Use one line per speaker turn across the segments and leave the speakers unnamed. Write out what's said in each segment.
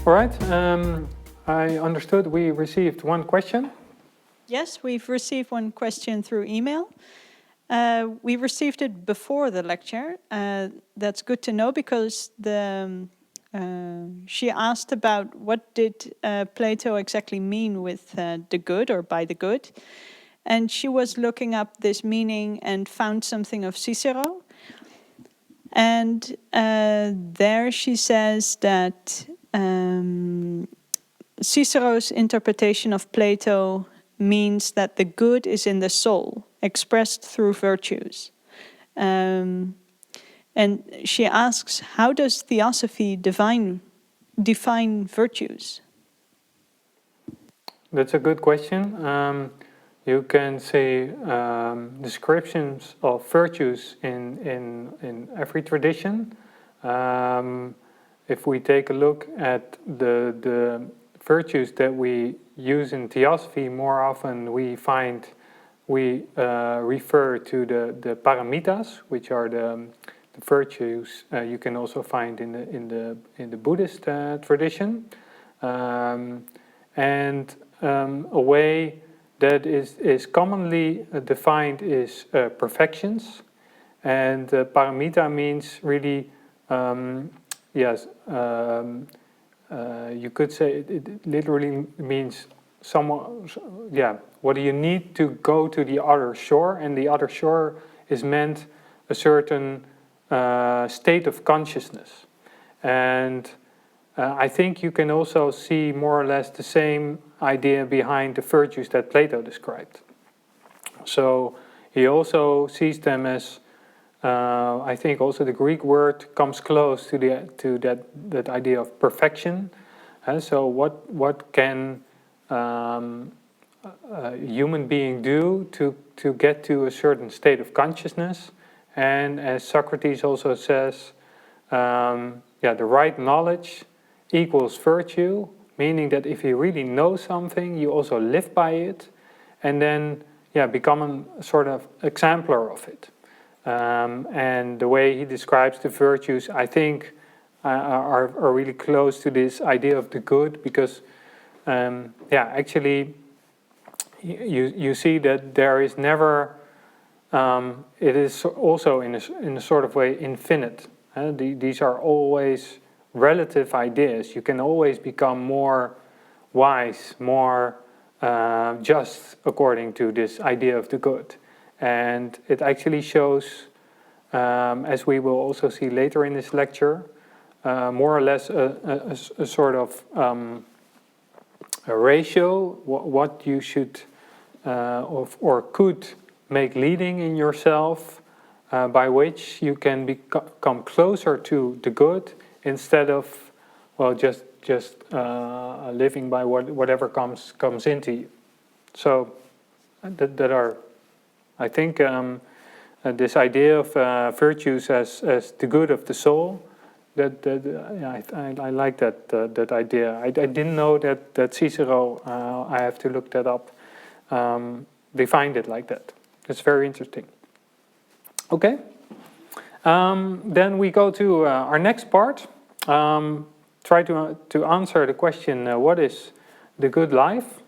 All right. I understood we received one question.
Yes, we've received one question through email. We received it before the lecture. That's good to know because she asked about what did Plato exactly mean with the good or by the good. And she was looking up this meaning and found something of Cicero. And there she says that Cicero's interpretation of Plato means that the good is in the soul, expressed through virtues. And she asks, how does Theosophy define virtues?
That's a good question. You can see descriptions of virtues in every tradition. If we take a look at the virtues that we use in Theosophy, more often we refer to the paramitas, which are the virtues you can also find in the Buddhist tradition, and a way that is commonly defined is perfections, and paramita means really yes. You could say it literally means what do you need to go to the other shore, and the other shore is meant a certain state of consciousness. And I think you can also see more or less the same idea behind the virtues that Plato described. So he also sees them as I think also the Greek word comes close to that idea of perfection. So what can a human being do to get to a certain state of consciousness? And as Socrates also says, the right knowledge equals virtue, meaning that if you really know something, you also live by it, and then become a sort of exemplar of it. And the way he describes the virtues, I think, are really close to this idea of the good, because, actually, you see that there is never, it is also in a sort of way infinite. These are always relative ideas. You can always become more wise, more just according to this idea of the good. And it actually shows, as we will also see later in this lecture, more or less a sort of a ratio, what you should or could make leading in yourself, by which you can become closer to the good instead of, just living by whatever comes into you. So that are, I think, this idea of virtues as the good of the soul. I like that idea. I didn't know that Cicero, I have to look that up, defined it like that. It's very interesting. Okay. Then we go to our next part. Try to answer the question, what is the good life?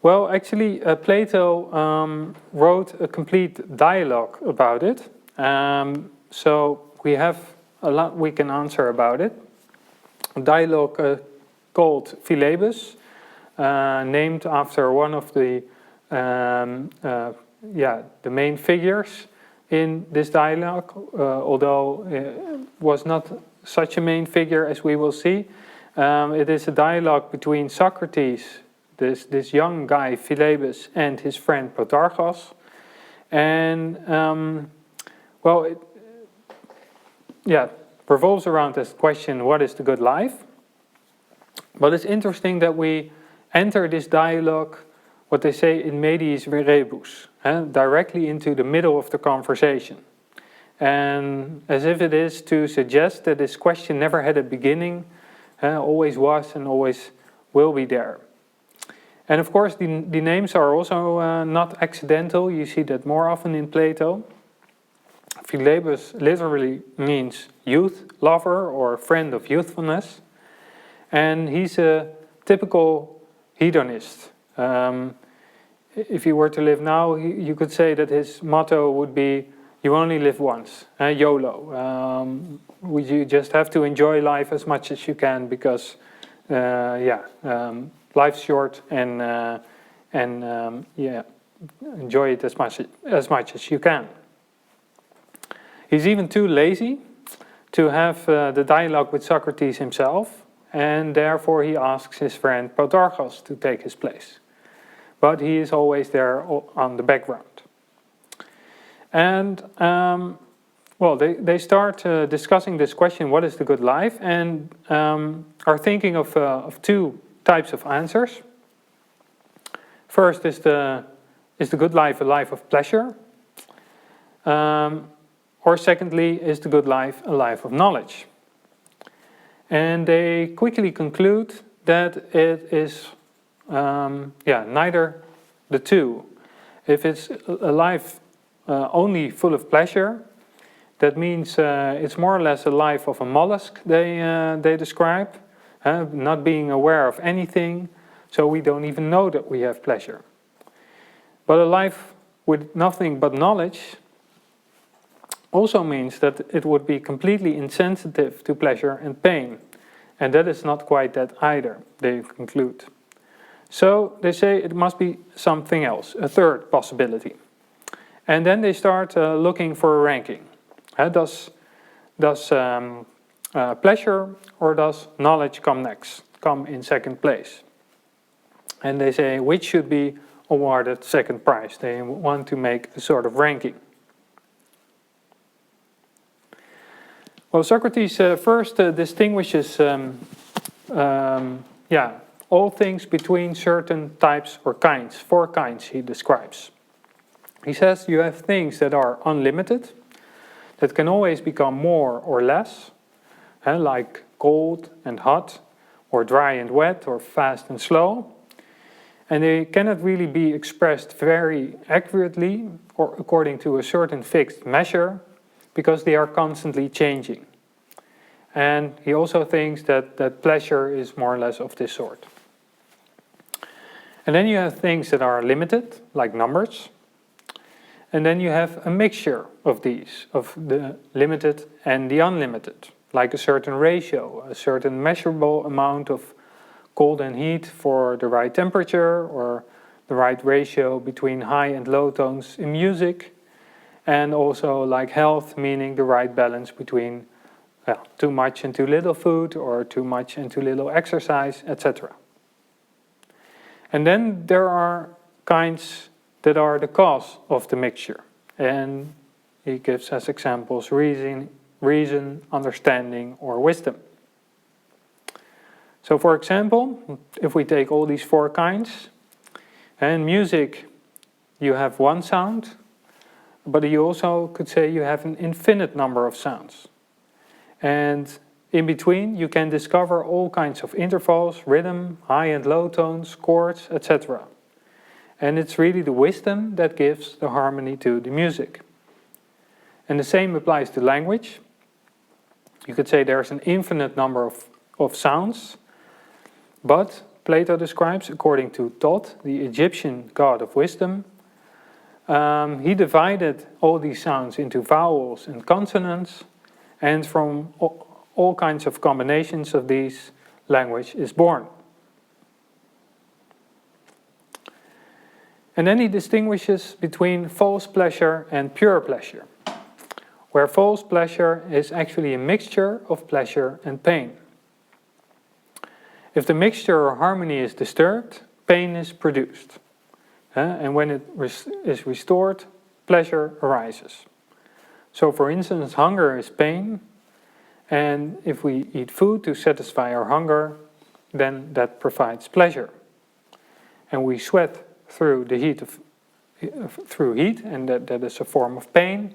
Well, actually, Plato wrote a complete dialogue about it. So we have a lot we can answer about it. A dialogue called Philebus, named after one of the main figures in this dialogue, although it was not such a main figure as we will see. It is a dialogue between Socrates, this young guy Philebus, and his friend Protarchus, and it revolves around this question: what is the good life? But it's interesting that we enter this dialogue, what they say in mediis rebus, directly into the middle of the conversation, and as if it is to suggest that this question never had a beginning, always was and always will be there. And of course, the names are also not accidental. You see that more often in Plato. Philebus literally means youth lover or friend of youthfulness. And he's a typical hedonist. If he were to live now, you could say that his motto would be, you only live once, YOLO. You just have to enjoy life as much as you can because, life's short and enjoy it as much as you can. He's even too lazy to have the dialogue with Socrates himself, and therefore he asks his friend Protarchus to take his place. But he is always there on the background. And, they start discussing this question, what is the good life? And are thinking of two types of answers. First, is the good life a life of pleasure? Or secondly, is the good life a life of knowledge? And they quickly conclude that it is neither the two. If it's a life only full of pleasure, that means it's more or less a life of a mollusk, they describe, not being aware of anything, so we don't even know that we have pleasure. But a life with nothing but knowledge also means that it would be completely insensitive to pleasure and pain. And that is not quite that either, they conclude. So they say it must be something else, a third possibility. And then they start looking for a ranking. Does pleasure or does knowledge come in second place? And they say which should be awarded second prize. They want to make a sort of ranking. Well, Socrates first distinguishes all things between certain types or kinds. 4 kinds he describes. He says you have things that are unlimited, that can always become more or less, like cold and hot, or dry and wet, or fast and slow. And they cannot really be expressed very accurately or according to a certain fixed measure, because they are constantly changing. And he also thinks that pleasure is more or less of this sort. And then you have things that are limited, like numbers. And then you have a mixture of these, of the limited and the unlimited, like a certain ratio, a certain measurable amount of cold and heat for the right temperature, or the right ratio between high and low tones in music. And also like health, meaning the right balance between too much and too little food, or too much and too little exercise, etc. And then there are kinds that are the cause of the mixture. And he gives as examples reason, understanding, or wisdom. So for example, if we take all these 4 kinds, in music you have one sound, but you also could say you have an infinite number of sounds. And in between you can discover all kinds of intervals, rhythm, high and low tones, chords, etc. And it's really the wisdom that gives the harmony to the music. And the same applies to language. You could say there's an infinite number of sounds, but Plato describes, according to Thoth, the Egyptian god of wisdom, he divided all these sounds into vowels and consonants, and from all kinds of combinations of these, language is born. And then he distinguishes between false pleasure and pure pleasure, where false pleasure is actually a mixture of pleasure and pain. If the mixture or harmony is disturbed, pain is produced. And when it is restored, pleasure arises. So for instance, hunger is pain, and if we eat food to satisfy our hunger, then that provides pleasure. And we sweat through the heat, and that is a form of pain.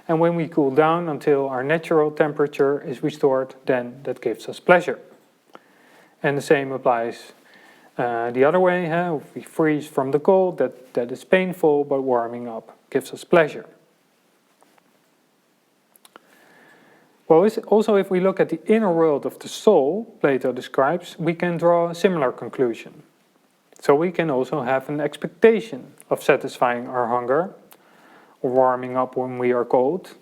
And when we cool down until our natural temperature is restored, then that gives us pleasure. And the same applies the other way. If we freeze from the cold, that is painful, but warming up gives us pleasure. Well, also if we look at the inner world of the soul, Plato describes, we can draw a similar conclusion. So we can also have an expectation of satisfying our hunger, or warming up when we are cold,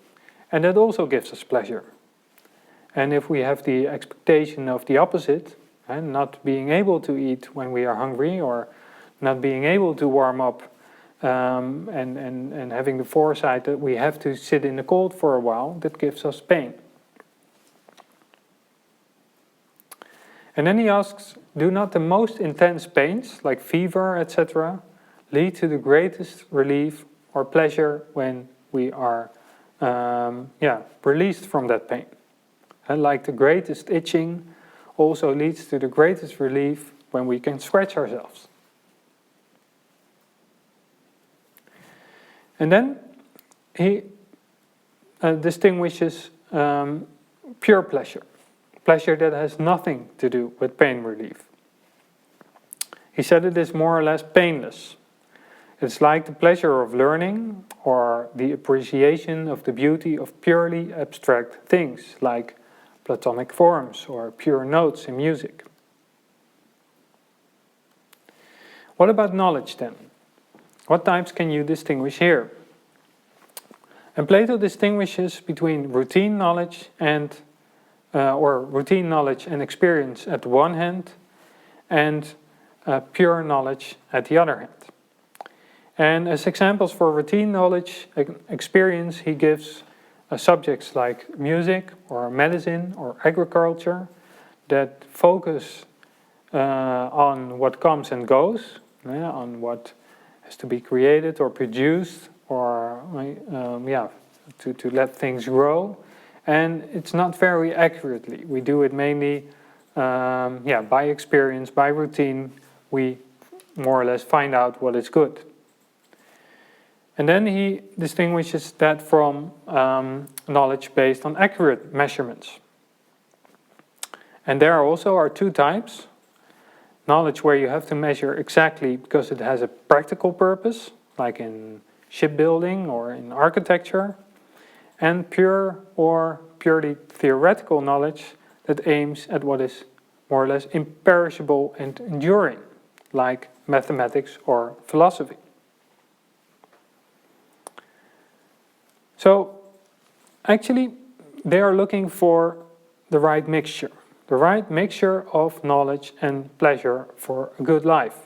and that also gives us pleasure. And if we have the expectation of the opposite, and not being able to eat when we are hungry, or not being able to warm up, and having the foresight that we have to sit in the cold for a while, that gives us pain. And then he asks, do not the most intense pains, like fever, etc., lead to the greatest relief or pleasure when we are released from that pain? And like the greatest itching also leads to the greatest relief when we can scratch ourselves. And then he distinguishes pure pleasure. Pleasure that has nothing to do with pain relief. He said it is more or less painless. It's like the pleasure of learning or the appreciation of the beauty of purely abstract things like Platonic forms or pure notes in music. What about knowledge then? What types can you distinguish here? And Plato distinguishes between routine knowledge and routine knowledge and experience at one hand, and pure knowledge at the other hand. And as examples for routine knowledge experience, he gives subjects like music or medicine or agriculture that focus on what comes and goes, on what has to be created or produced, or to let things grow. And it's not very accurately. We do it mainly by experience, by routine. We more or less find out what is good. And then he distinguishes that from knowledge based on accurate measurements. And there also are two types. Knowledge where you have to measure exactly because it has a practical purpose, like in shipbuilding or in architecture. And pure or purely theoretical knowledge that aims at what is more or less imperishable and enduring, like mathematics or philosophy. So, actually, they are looking for the right mixture of knowledge and pleasure for a good life.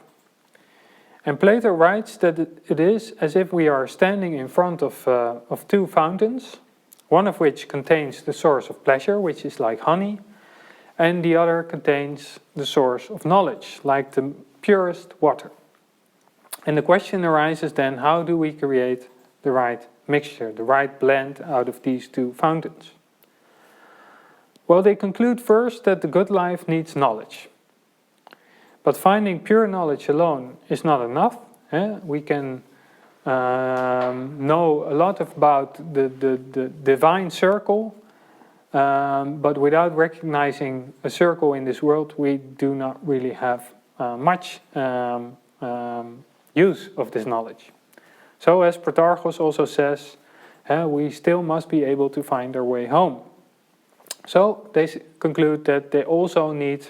And Plato writes that it is as if we are standing in front of two fountains, one of which contains the source of pleasure, which is like honey, and the other contains the source of knowledge, like the purest water. And the question arises then, how do we create the right mixture, the right blend out of these two fountains? Well, they conclude first that the good life needs knowledge. But finding pure knowledge alone is not enough. We can know a lot about the divine circle, but without recognizing a circle in this world, we do not really have much use of this knowledge. So as Protarchus also says, we still must be able to find our way home. So they conclude that they also need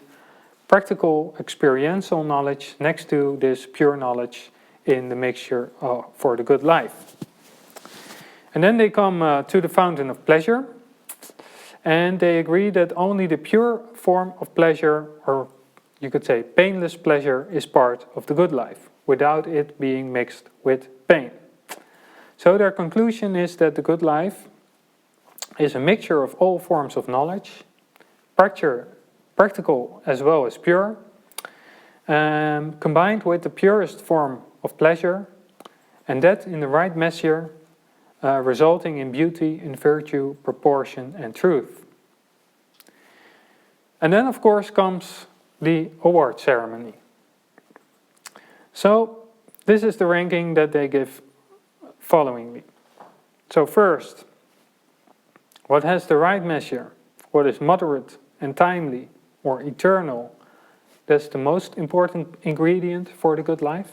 practical experiential knowledge next to this pure knowledge in the mixture for the good life. And then they come to the fountain of pleasure, and they agree that only the pure form of pleasure, or you could say painless pleasure, is part of the good life, without it being mixed with pain. So their conclusion is that the good life is a mixture of all forms of knowledge, practical as well as pure, combined with the purest form of pleasure, and that in the right measure, resulting in beauty, in virtue, proportion, and truth. And then, of course, comes the award ceremony. So, this is the ranking that they give followingly. So first, what has the right measure, what is moderate and timely or eternal, that's the most important ingredient for the good life.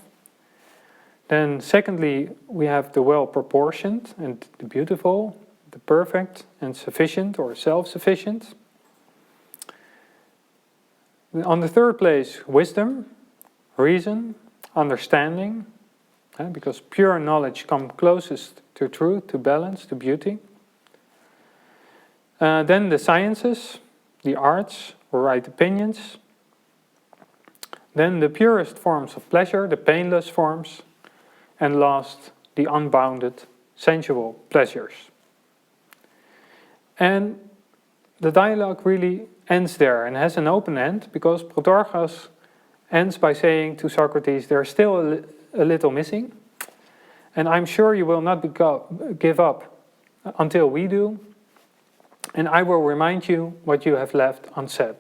Then secondly, we have the well-proportioned and the beautiful, the perfect and sufficient or self-sufficient. On the third place, wisdom, reason, understanding, because pure knowledge comes closest to truth, to balance, to beauty. Then the sciences, the arts, or right opinions. Then the purest forms of pleasure, the painless forms. And last, the unbounded sensual pleasures. And the dialogue really ends there and has an open end, because Protarchus ends by saying to Socrates, there's still a little missing, and I'm sure you will not give up until we do, and I will remind you what you have left unsaid.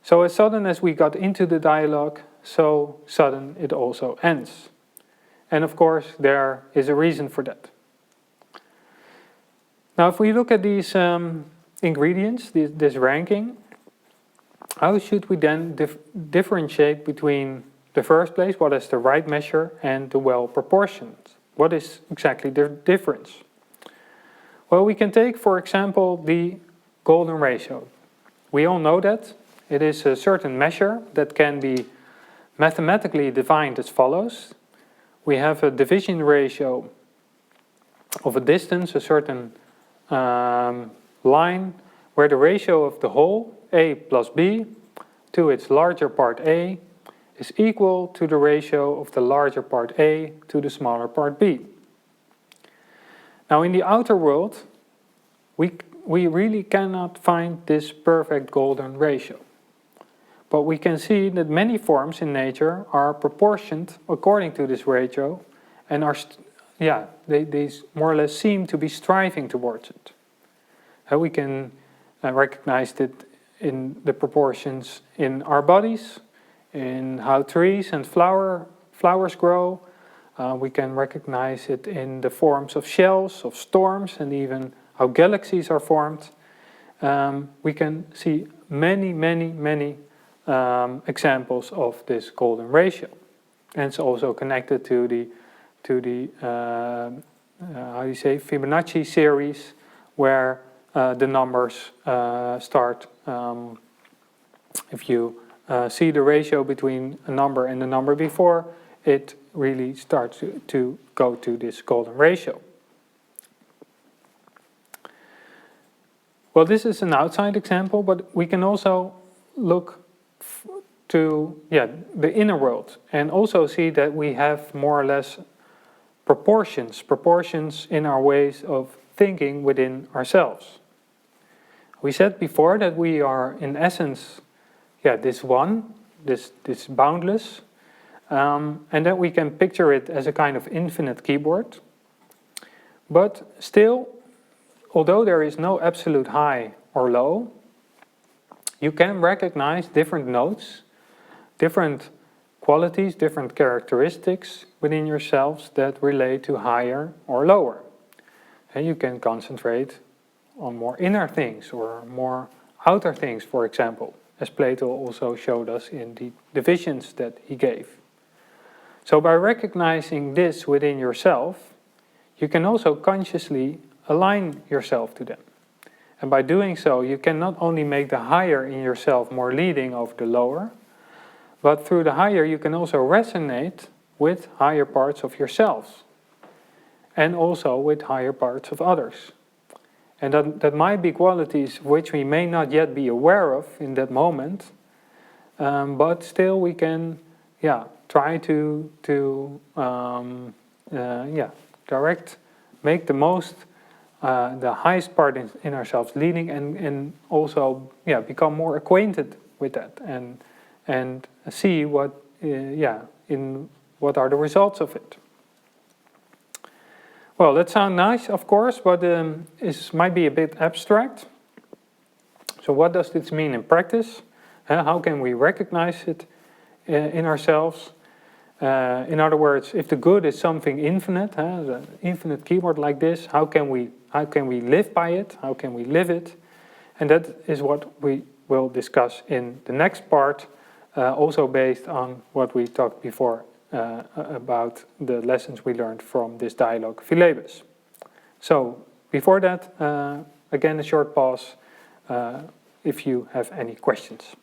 So as sudden as we got into the dialogue, so sudden it also ends. And of course, there is a reason for that. Now, if we look at these ingredients, this ranking, how should we then differentiate between the first place, what is the right measure, and the well-proportioned? What is exactly the difference? Well, we can take, for example, the golden ratio. We all know that. It is a certain measure that can be mathematically defined as follows. We have a division ratio of a distance, a certain line, where the ratio of the whole, A plus B, to its larger part A, is equal to the ratio of the larger part A to the smaller part B. Now, in the outer world, we really cannot find this perfect golden ratio. But we can see that many forms in nature are proportioned according to this ratio, and are, they more or less seem to be striving towards it. We can recognize it in the proportions in our bodies, in how trees and flowers grow. We can recognize it in the forms of shells, of storms, and even how galaxies are formed. We can see many examples of this golden ratio. And it's also connected to the Fibonacci series, where the numbers start. If you see the ratio between a number and the number before, it really starts to go to this golden ratio. Well, this is an outside example, but we can also look to the inner world and also see that we have more or less proportions in our ways of thinking within ourselves. We said before that we are in essence this one, this boundless, and that we can picture it as a kind of infinite keyboard. But still, although there is no absolute high or low, you can recognize different notes, different qualities, different characteristics within yourselves that relate to higher or lower. And you can concentrate on more inner things or more outer things, for example, as Plato also showed us in the divisions that he gave. So by recognizing this within yourself, you can also consciously align yourself to them. And by doing so, you can not only make the higher in yourself more leading over the lower, but through the higher you can also resonate with higher parts of yourselves, and also with higher parts of others. And that might be qualities which we may not yet be aware of in that moment, but still we can try to direct, make the most, the highest part in ourselves leading, and also become more acquainted with that, and see what what are the results of it. Well, that sounds nice, of course, but it might be a bit abstract. So what does this mean in practice? How can we recognize it in ourselves? In other words, if the good is something infinite, an infinite keyboard like this, how can we live by it? How can we live it? And that is what we will discuss in the next part, also based on what we talked before about the lessons we learned from this dialogue, Philebus. So before that, again a short pause if you have any questions.